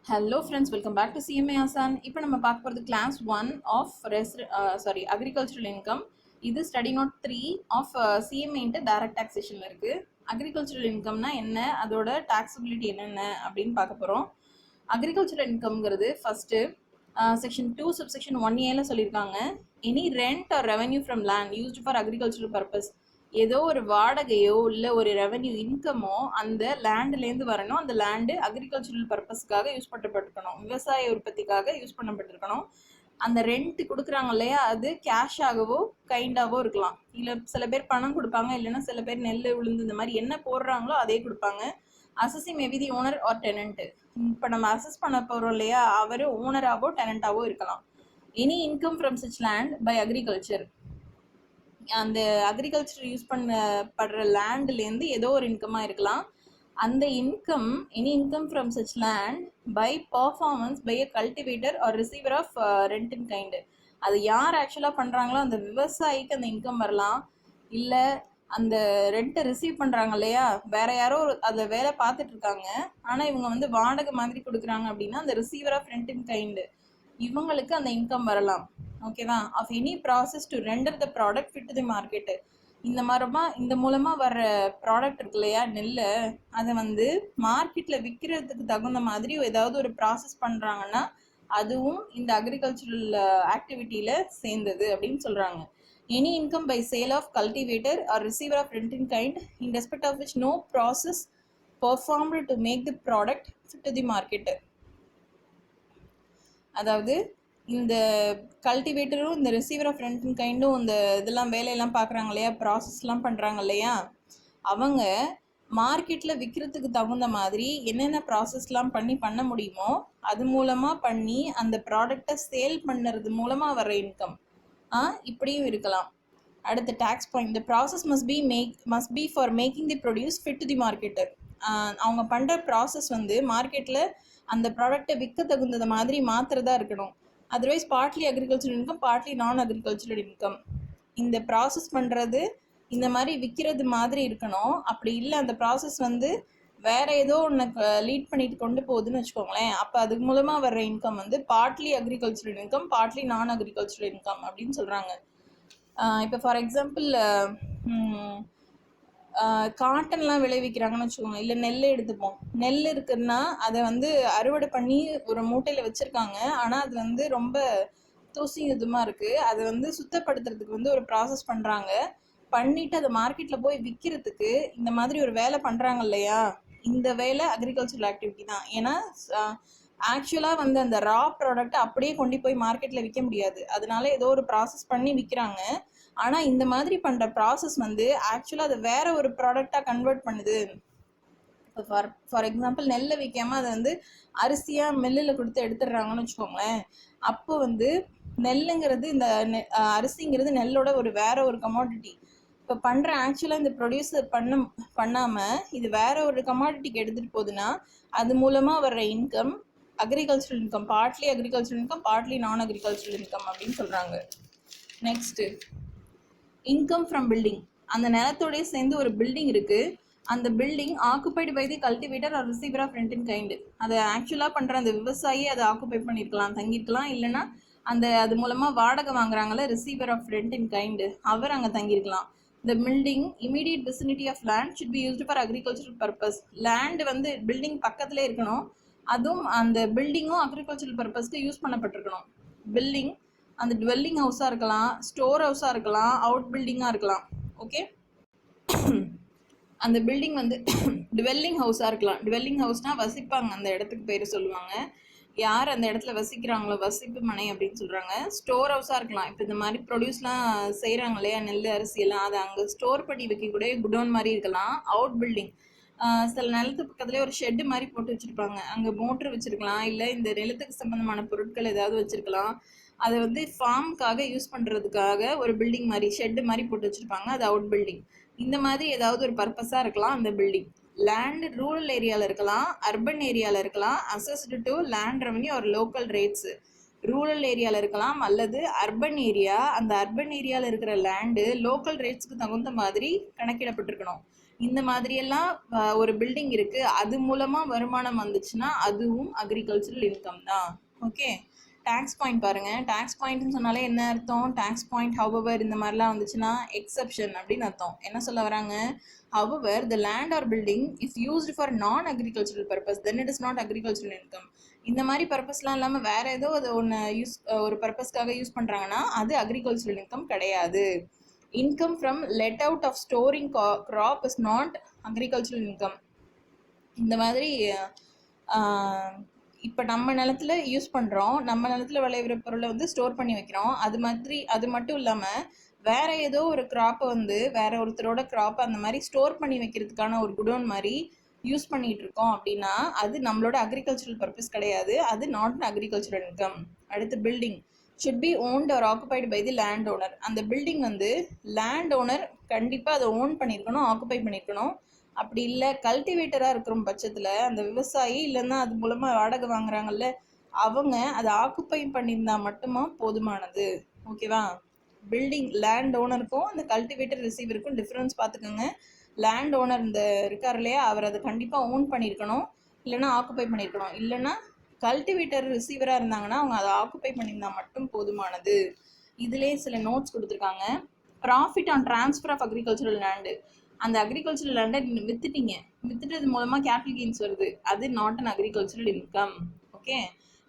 Hello friends, welcome back to CMA Asan. இப்போ நம்ம பார்க்க போகிறது கிளாஸ் 1 ஆஃப் அக்ரிகல்ச்சரல் இன்கம். இது study note 3 of CMA into direct டாக்ஸேஷனில் இருக்குது. அக்ரிகல்ச்சரல் இன்கம்னா என்ன, அதோட டாக்ஸபிலிட்டி என்னென்ன அப்படின்னு பார்க்க போகிறோம். அக்ரிகல்ச்சரல் இன்கம்ங்கிறது ஃபஸ்ட்டு செக்ஷன் 2 சப்செக்ஷன் 1A சொல்லியிருக்காங்க. Any rent or revenue from land used for agricultural purpose. ஏதோ ஒரு வாடகையோ இல்லை ஒரு ரெவன்யூ இன்கமோ அந்த லேண்டுலேருந்து வரணும். அந்த லேண்டு அக்ரிகல்ச்சரல் பர்பஸ்க்காக யூஸ் பண்ணப்பட்டிருக்கணும், விவசாய உற்பத்திக்காக யூஸ் பண்ணப்பட்டிருக்கணும். அந்த ரெண்ட் கொடுக்குறாங்க இல்லையா, அது கேஷாகவோ கைண்டாவோ இருக்கலாம். இல்லை சில பேர் பணம் கொடுப்பாங்க, இல்லைன்னா சில பேர் நெல் உளுந்து இந்த மாதிரி என்ன போடுறாங்களோ அதே கொடுப்பாங்க. Assessing maybe the owner R Tenet. இப்போ நம்ம அசஸ் பண்ண போகிறோம் இல்லையா, அவர் ஓனராகவோ டெனண்ட்டாவோ இருக்கலாம். Any income from such land by agriculture, அந்த அக்ரிகல்ச்சர் யூஸ் பண்ணப்படுற லேண்ட்லேருந்து ஏதோ ஒரு இன்கமாக இருக்கலாம். அந்த income, any income from such land by performance by a cultivator or receiver of rent in kind. அது யார் ஆக்சுவலாக பண்ணுறாங்களோ அந்த விவசாயிக்கு அந்த இன்கம் வரலாம். இல்லை அந்த ரெண்ட்டை ரிசீவ் பண்ணுறாங்க இல்லையா, வேற யாரோ அதை வேலை பார்த்துட்டு இருக்காங்க, ஆனால் இவங்க வாடகை மாதிரி கொடுக்குறாங்க அப்படின்னா அந்த receiver of rent in kind இவங்களுக்கு அந்த இன்கம் வரலாம். ஓகேவா? Of any process to render the product fit to the market. இந்த மூலமாக வர்ற ப்ராடக்ட் இருக்கு இல்லையா, நெல், அதை மார்க்கெட்டில் விற்கிறதுக்கு தகுந்த மாதிரி ஏதாவது ஒரு ப்ராசஸ் பண்ணுறாங்கன்னா அதுவும் இந்த அக்ரிகல்ச்சரல் ஆக்டிவிட்டியில் சேர்ந்தது அப்படின்னு சொல்கிறாங்க. Any income by sale of cultivator or receiver of rent in kind in respect of which no process performed to make the product fit to the market. அதாவது இந்த கல்டிவேட்டரும் இந்த ரிசீவர் ஆஃப் ரெண்ட் இன் கைண்டும் இந்த இதெல்லாம் வேலையெல்லாம் பார்க்குறாங்க இல்லையா, ப்ராசஸ்லாம் பண்ணுறாங்க இல்லையா, அவங்க மார்க்கெட்டில் விற்கிறதுக்கு தகுந்த மாதிரி என்னென்ன ப்ராசஸ்லாம் பண்ண முடியுமோ அது மூலமாக பண்ணி அந்த ப்ராடக்டை சேல் பண்ணுறது மூலமாக வர இன்கம் இப்படியும் இருக்கலாம். அடுத்த tax point, the process must be for making the produce fit to the market. அவங்க பண்ணுற ப்ராசஸ் மார்க்கெட்டில் அந்த ப்ராடக்டை விற்க தகுந்தது மாதிரி மாத்திரதா இருக்கணும். Otherwise partly agricultural income, partly non agricultural income. இந்த ப்ராசஸ் பண்ணுறது இந்த மாதிரி விற்கிறது மாதிரி இருக்கணும். அப்படி இல்லை அந்த ப்ராசஸ் வேற ஏதோ ஒன்று லீட் பண்ணிட்டு கொண்டு போகுதுன்னு வச்சுக்கோங்களேன், அப்போ அது மூலமாக வர்ற income partly agricultural income, partly non agricultural income அப்படின்னு சொல்கிறாங்க. இப்போ ஃபார் எக்ஸாம்பிள் காட்டன்லாம் விளைவிக்கிறாங்கன்னு வச்சுக்கோங்க, இல்லை நெல் எடுத்துப்போம். நெல் இருக்குன்னா அதை அறுவடை பண்ணி ஒரு மூட்டையில் வச்சுருக்காங்க, ஆனால் அது ரொம்ப தூசி இதுமாக இருக்குது. அதை சுத்தப்படுத்துறதுக்கு ஒரு ப்ராசஸ் பண்ணுறாங்க. பண்ணிவிட்டு அதை மார்க்கெட்டில் போய் விற்கிறதுக்கு இந்த மாதிரி ஒரு வேலை பண்ணுறாங்க இல்லையா, இந்த வேலை அக்ரிகல்ச்சரல் ஆக்டிவிட்டி தான். ஏன்னா ஆக்சுவலாக அந்த ரா ப்ராடக்ட்டை அப்படியே கொண்டு போய் மார்க்கெட்டில் விற்க முடியாது, அதனால ஏதோ ஒரு ப்ராசஸ் பண்ணி விற்கிறாங்க. ஆனால் இந்த மாதிரி பண்ணுற ப்ராசஸ் ஆக்சுவலாக அதை வேற ஒரு ப்ராடக்டாக கன்வெர்ட் பண்ணுது. இப்போ ஃபார் எக்ஸாம்பிள் நெல்லை விற்காமல் அதை அரிசியாக மில்லில் கொடுத்து எடுத்துடுறாங்கன்னு வச்சுக்கோங்களேன். அப்போ நெல்லுங்கிறது இந்த அரிசிங்கிறது நெல்லோட வேற ஒரு கமாடிட்டி. இப்போ பண்ணுற ஆக்சுவலாக இந்த ப்ரொடியூசர் பண்ணாமல் இது வேற ஒரு கமாடிட்டிக்கு எடுத்துகிட்டு போகுதுன்னா அது மூலமாக வர்ற income agricultural income, partly agricultural income, partly non agricultural income அப்படின்னு சொல்கிறாங்க. Next income from building. அந்த நிலத்தோடய சேர்ந்து ஒரு பில்டிங் இருக்குது. அந்த building occupied by the cultivator or receiver of rent in kind. அதை ஆக்சுவலாக பண்ணுற அந்த விவசாயி அதை ஆக்குபை பண்ணியிருக்கலாம், தங்கியிருக்கலாம். இல்லைன்னா அது மூலமாக வாடகை வாங்குறாங்கல்ல, receiver of rent in kind, அவர் அங்கே தங்கியிருக்கலாம். The building immediate vicinity of land should be used for agricultural purpose. Land building பக்கத்துல இருக்கணும், அதுவும் அந்த பில்டிங்கும் அக்ரிகல்ச்சரல் பர்பஸ்க்கு யூஸ் பண்ணப்பட்டிருக்கணும். பில்டிங் அந்த டுவெல்லிங் ஹவுஸாக இருக்கலாம், ஸ்டோர் ஹவுஸாக இருக்கலாம், அவுட் பில்டிங்காக இருக்கலாம். ஓகே, அந்த பில்டிங் டுவெல்லிங் ஹவுஸாக இருக்கலாம். டுவெல்லிங் ஹவுஸ்னால் வசிப்பாங்க, அந்த இடத்துக்கு பேர் சொல்லுவாங்க. யார் அந்த இடத்துல வசிக்கிறாங்களோ வசிப்பு மனை அப்படின்னு சொல்கிறாங்க. ஸ்டோர் ஹவுஸாக இருக்கலாம். இப்போ இந்த மாதிரி ப்ரொடியூஸ்லாம் செய்கிறாங்க இல்லையா, நெல் அரிசியெல்லாம், அதை அங்கே ஸ்டோர் பண்ணி வைக்கக்கூடிய குடோன் மாதிரி இருக்கலாம். அவுட் பில்டிங், சில நிலத்து பக்கத்துலேயே ஒரு ஷெட்டு மாதிரி போட்டு வச்சுருப்பாங்க, அங்கே மோட்ரு வச்சுருக்கலாம். இல்லை இந்த நிலத்துக்கு சம்மந்தமான பொருட்கள் ஏதாவது வச்சுருக்கலாம். அதை ஃபார்முக்காக யூஸ் பண்ணுறதுக்காக ஒரு பில்டிங் மாதிரி ஷெட்டு மாதிரி போட்டு வச்சுருப்பாங்க, அது அவுட் பில்டிங். இந்த மாதிரி ஏதாவது ஒரு பர்பஸாக இருக்கலாம் அந்த பில்டிங். லேண்ட் ரூரல் ஏரியாவில் இருக்கலாம், அர்பன் ஏரியாவில் இருக்கலாம், அசஸ்டு டு லேண்ட் ரெவன்யூ ஒரு லோக்கல் ரேட்ஸு. ரூரல் ஏரியாவில் இருக்கலாம் அல்லது அர்பன் ஏரியா, அந்த அர்பன் ஏரியாவில் இருக்கிற லேண்டு லோக்கல் ரேட்ஸுக்கு தகுந்த மாதிரி கணக்கிடப்பட்டிருக்கணும். இந்த மாதிரியெல்லாம் ஒரு பில்டிங் இருக்கு, அது மூலமா வருமானம் வந்துச்சுன்னா அதுவும் அக்ரிகல்ச்சரல் இன்கம் தான். ஓகே, டாக்ஸ் பாயிண்ட் பாருங்க. டாக்ஸ் பாயிண்ட்னு சொன்னாலே என்ன அர்த்தம்? டாக்ஸ் பாயிண்ட் ஹவவர் இந்த மாதிரிலாம் வந்துச்சுன்னா எக்ஸப்ஷன் அப்படின்னு அர்த்தம். என்ன சொல்ல வராங்க? However the land or building if used for non-agricultural purpose then it is not agricultural income. இந்த மாதிரி பர்பஸ்லாம் இல்லாமல் வேற ஏதோ அது ஒன்று ஒரு பர்பஸ்க்காக யூஸ் பண்ணுறாங்கன்னா அது அக்ரிகல்ச்சரல் இன்கம் கிடையாது. Income from let out of storing crop is not agricultural income. இந்த மாதிரி இப்போ நம்ம நிலத்துல யூஸ் பண்ணுறோம், நம்ம நிலத்துல விளையிற பொருளை வந்து ஸ்டோர் பண்ணி வைக்கிறோம். அது மட்டும் இல்லாமல் வேற ஏதோ ஒரு கிராப்பை வந்து வேற ஒருத்தரோட கிராப்பை அந்த மாதிரி ஸ்டோர் பண்ணி வைக்கிறதுக்கான ஒரு குடோன் மாதிரி யூஸ் பண்ணிட்டு இருக்கோம் அப்படின்னா அது நம்மளோட அக்ரிகல்ச்சரல் பர்பஸ் கிடையாது, அது நாட் அன் அக்ரிகல்ச்சரல் இன்கம். அடுத்து building should be owned or occupied by the land owner. அந்த பில்டிங் வந்து லேண்ட் ஓனர் கண்டிப்பாக அதை ஓன் பண்ணியிருக்கணும், ஆக்குபை பண்ணியிருக்கணும். அப்படி இல்லை கல்டிவேட்டராக இருக்கிற பட்சத்தில் அந்த விவசாயி இல்லைன்னா அது மூலமாக வாடகை வாங்குறாங்கல்ல அவங்க அதை ஆக்குப்பை பண்ணியிருந்தா மட்டுமா போதுமானது. ஓகேவா? பில்டிங் லேண்ட் ஓனருக்கும் அந்த கல்டிவேட்டர் ரிசீவருக்கும் டிஃப்ரென்ஸ் பார்த்துக்கோங்க. லேண்ட் ஓனர் இந்த இருக்கார் இல்லையா, அவர் அதை கண்டிப்பாக ஓன் பண்ணியிருக்கணும், இல்லைன்னா ஆக்குப்பை பண்ணியிருக்கணும். இல்லைன்னா கல்டிவேட்டர் ரிசீவராக இருந்தாங்கன்னா அவங்க அதை ஆக்குப்பை பண்ணியிருந்தா மட்டும் போதுமானது. இதுலேயே சில நோட்ஸ் கொடுத்துருக்காங்க. Profit on transfer of agricultural land. அந்த அக்ரிகல்ச்சரல் லேண்டை வித்துட்டது மூலமாக கேபிட்டல் கெயின்ஸ் வருது, அது not an agricultural income. Okay,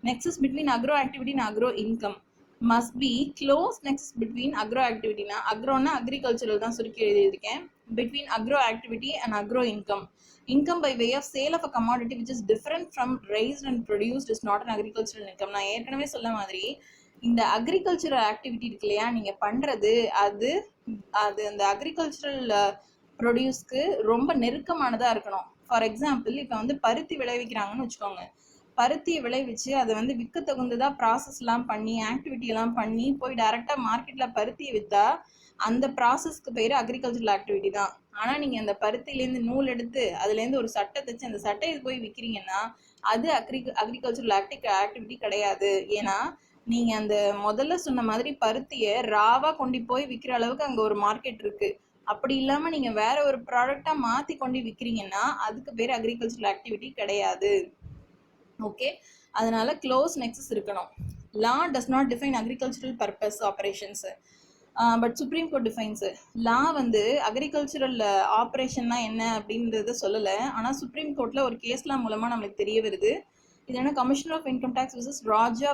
nexus between agro activity and agro income must be close nexus between agro activity. Na agroனா agricultural தான் சுருக்கி எழுதியிருக்கேன். Between agro activity and agro income by way of sale of a commodity which is different from raised and produced is not an agricultural income. நான் ஏற்கனவே சொல்ல மாதிரி இந்த agricultural activity இருக்கு இல்லையா, நீங்க பண்றது அது அந்த அக்ரிகல்ச்சரல் ப்ரொடியூஸ்க்கு ரொம்ப நெருக்கமானதா இருக்கணும். ஃபார் எக்ஸாம்பிள் இப்போ வந்து பருத்தி விளைவிக்கிறாங்கன்னு வச்சுக்கோங்க, பருத்தியை விளைவிச்சு அதை வந்து விற்க தகுந்ததாக ப்ராசஸ்லாம் பண்ணி ஆக்டிவிட்டியெல்லாம் பண்ணி போய் டைரெக்டாக மார்க்கெட்டில் பருத்தியை விற்றா அந்த ப்ராசஸ்க்கு பேர் அக்ரிகல்ச்சரல் ஆக்டிவிட்டி தான். ஆனால் நீங்கள் அந்த பருத்திலேருந்து நூல் எடுத்து அதுலேருந்து ஒரு சட்டை தைச்சு அந்த சட்டையை போய் விற்கிறீங்கன்னா அது அக்ரிகல்ச்சரல் ஆக்டிவிட்டி கிடையாது. ஏன்னா நீங்கள் அந்த முதல்ல சொன்ன மாதிரி பருத்தியை ராவாக கொண்டு போய் விற்கிற அளவுக்கு அங்கே ஒரு மார்க்கெட் இருக்குது. அப்படி இல்லாமல் நீங்கள் வேற ஒரு ப்ராடக்டாக மாற்றி கொண்டு விற்கிறீங்கன்னா அதுக்கு பேர் அக்ரிகல்ச்சரல் ஆக்டிவிட்டி கிடையாது. ஓகே, அதனால க்ளோஸ் நெக்ஸஸ் இருக்கணும். Law does not define agricultural purpose operations but supreme court defines. Law வந்து அக்ரிகல்ச்சரல் ஆப்ரேஷன்னா என்ன அப்படின்றத சொல்லலை, ஆனால் சுப்ரீம் கோர்ட்டில் ஒரு கேஸ்லாம் மூலமாக நம்மளுக்கு தெரிய வருது. இது என்ன, commissioner of income tax versus Raja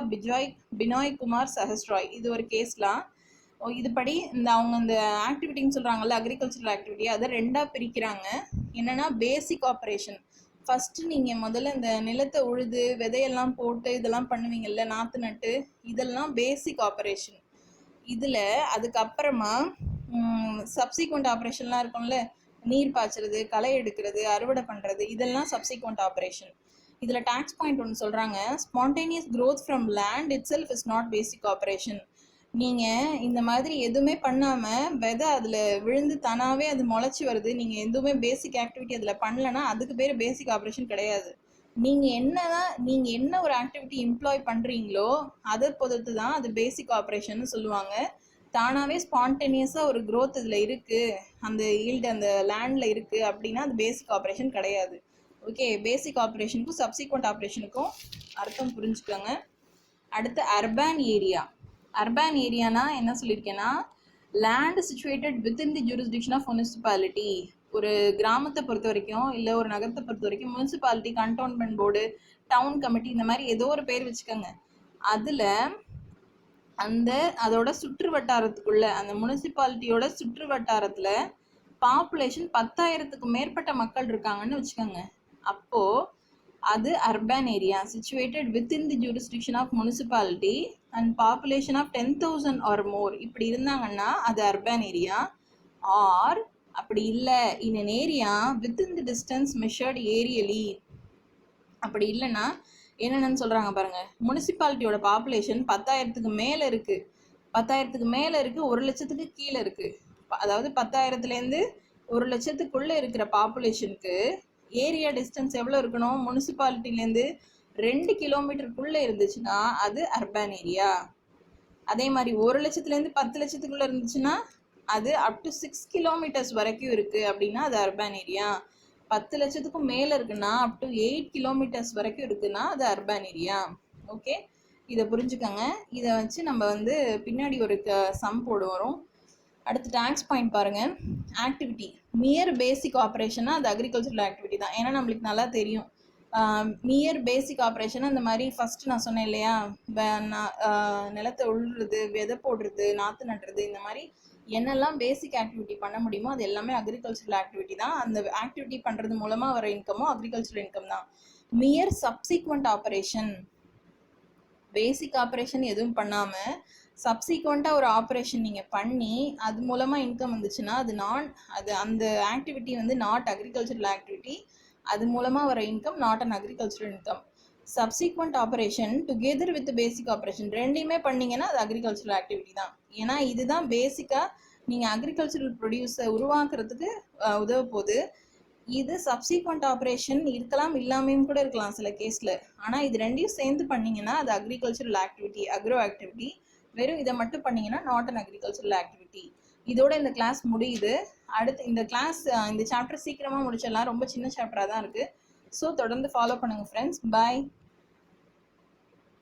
Binoy Kumar Sahasroy. இது ஒரு கேஸ்லாம். இதுபடி அவங்க இந்த ஆக்டிவிட்டின்னு சொல்கிறாங்கல்ல அக்ரிகல்ச்சரல் ஆக்டிவிட்டி, அதை ரெண்டாக பிரிக்கிறாங்க. என்னென்னா பேசிக் ஆப்ரேஷன், ஃபஸ்ட்டு நீங்கள் முதல்ல இந்த நிலத்தை உழுது விதையெல்லாம் போட்டு இதெல்லாம் பண்ணுவீங்கல்ல, நாற்று நட்டு, இதெல்லாம் பேசிக் ஆப்ரேஷன். இதில் அதுக்கப்புறமா சப்சிக்வெண்ட் ஆப்ரேஷன்லாம் இருக்கும்ல, நீர் பாய்ச்சறது, களை எடுக்கிறது, அறுவடை பண்ணுறது, இதெல்லாம் சப்சிக்வெண்ட் ஆப்ரேஷன். இதில் டாக்ஸ் பாயிண்ட் ஒன்று சொல்கிறாங்க, spontaneous growth from land it self is not basic operation. நீங்கள் இந்த மாதிரி எதுவுமே பண்ணாமல் விதை அதில் விழுந்து தானாகவே அது முளைச்சி வருது, நீங்கள் எதுவுமே பேசிக் ஆக்டிவிட்டி அதில் பண்ணலைன்னா அதுக்கு பேர் பேசிக் ஆப்ரேஷன் கிடையாது. நீங்கள் என்ன ஒரு ஆக்டிவிட்டி எம்ப்ளாய் பண்ணுறீங்களோ அதை பொறுத்து தான் அது பேசிக் ஆப்ரேஷன் சொல்லுவாங்க. தானாகவே ஸ்பான்டேனியஸாக ஒரு க்ரோத் இதில் இருக்குது, அந்த ஈல்டு அந்த லேண்டில் இருக்குது அப்படின்னா அது பேசிக் ஆப்ரேஷன் கிடையாது. ஓகே, பேசிக் ஆப்ரேஷனுக்கும் சப்சிக்வெண்ட் ஆப்ரேஷனுக்கும் அர்த்தம் புரிஞ்சுக்கோங்க. அடுத்து அர்பன் ஏரியா. அர்பன் ஏரியானா என்ன சொல்லியிருக்கேன்னா, land situated within the jurisdiction of municipality. ஒரு கிராமத்தை பொறுத்த வரைக்கும் இல்லை ஒரு நகரத்தை பொறுத்த வரைக்கும் municipality, cantonment board, town committee, இந்த மாதிரி ஏதோ ஒரு பேர் வச்சுக்கோங்க. அதில் அதோட சுற்று வட்டாரத்துக்குள்ள அந்த முனிசிபாலிட்டியோட சுற்று வட்டாரத்தில் பாப்புலேஷன் 10,000க்கு மேற்பட்ட மக்கள் இருக்காங்கன்னு வச்சுக்கோங்க. அப்போது அது urban area situated within the jurisdiction of municipality and population of 10,000 or more இப்படி இருந்தாங்கன்னா அது அர்பன் ஏரியா. ஆர் அப்படி இல்லை, in an area within the distance measured aerially, அப்படி இல்லைன்னா என்னென்னு சொல்கிறாங்க பாருங்கள், முனிசிபாலிட்டியோட பாப்புலேஷன் 10,000க்கு மேலே இருக்குது, 10,000க்கு மேலே இருக்குது, 1 லட்சத்துக்கு கீழே இருக்குது. அதாவது 10,000லேருந்து 1 லட்சத்துக்குள்ளே இருக்கிற பாப்புலேஷனுக்கு ஏரியா டிஸ்டன்ஸ் எவ்வளோ இருக்கணும், முனிசிபாலிட்டிலேருந்து 2 கிலோமீட்டருக்குள்ளே இருந்துச்சுன்னா அது அர்பன் ஏரியா. அதே மாதிரி 1 லட்சத்துலேருந்து 10 லட்சத்துக்குள்ளே இருந்துச்சுன்னா அது அப் டு 6 கிலோமீட்டர்ஸ் வரைக்கும் இருக்குது அப்படின்னா அது அர்பன் ஏரியா. 10 லட்சத்துக்கும் மேலே இருக்குன்னா அப் டு 8 கிலோமீட்டர்ஸ் வரைக்கும் இருக்குன்னா அது அர்பன் ஏரியா. ஓகே, இதை புரிஞ்சுக்கோங்க. இதை வச்சு நம்ம வந்து பின்னாடி ஒரு சம் போடு வரும். அடுத்து டேக்ஸ் பாயிண்ட் பாருங்கள். ஆக்டிவிட்டி மியர் பேசிக் ஆப்ரேஷனாக அது அக்ரிகல்ச்சரல் ஆக்டிவிட்டி தான். ஏன்னா நம்மளுக்கு நல்லா தெரியும் மியர் பேசிக் ஆப்ரேஷன் அந்த மாதிரி ஃபஸ்ட்டு நான் சொன்னேன் இல்லையா, நிலத்தை உழுறது, விதை போடுறது, நாற்று நடுறது, இந்த மாதிரி என்னெல்லாம் பேசிக் ஆக்டிவிட்டி பண்ண முடியுமோ அது எல்லாமே அக்ரிகல்ச்சரல் ஆக்டிவிட்டி தான். அந்த ஆக்டிவிட்டி பண்ணுறது மூலமாக வர இன்கமும் அக்ரிகல்ச்சரல் இன்கம் தான். மியர் சப்சீக்வெண்ட் ஆப்ரேஷன், பேசிக் ஆப்ரேஷன் எதுவும் பண்ணாமல் சப்சீக்வெண்ட்டாக ஒரு ஆப்ரேஷன் நீங்கள் பண்ணி அது மூலமாக இன்கம் வந்துச்சுன்னா அது அந்த ஆக்டிவிட்டி வந்து நாட் அக்ரிகல்ச்சரல் ஆக்டிவிட்டி. அது மூலமாக வர income not an agricultural income. Subsequent operation together with basic operation ரெண்டையுமே பண்ணிங்கன்னா அது அக்ரிகல்ச்சரல் ஆக்டிவிட்டி தான். ஏன்னா இதுதான் பேசிக்காக நீங்கள் அக்ரிகல்ச்சரல் ப்ரொடியூஸை உருவாக்குறதுக்கு உதவ போகுது. இது சப்சீக்வெண்ட் ஆப்ரேஷன் இருக்கலாம், இல்லாமையும் கூட இருக்கலாம் சில கேஸில். ஆனால் இது ரெண்டையும் சேர்ந்து பண்ணிங்கன்னா அது அக்ரிகல்ச்சரல் ஆக்டிவிட்டி, அக்ரோ ஆக்டிவிட்டி. வெறும் இதை மட்டும் பண்ணிங்கன்னா நாட் அன் அக்ரிகல்ச்சரல் ஆக்டிவிட்டி. இதோட இந்த கிளாஸ் முடியுது. அடுத்து இந்த கிளாஸ் இந்த சாப்டர் சீக்கிரமாக முடிச்சிடலாம். ரொம்ப சின்ன சாப்டராக தான் இருக்குது. ஸோ தொடர்ந்து ஃபாலோ பண்ணுங்கள் ஃப்ரெண்ட்ஸ். பாய்.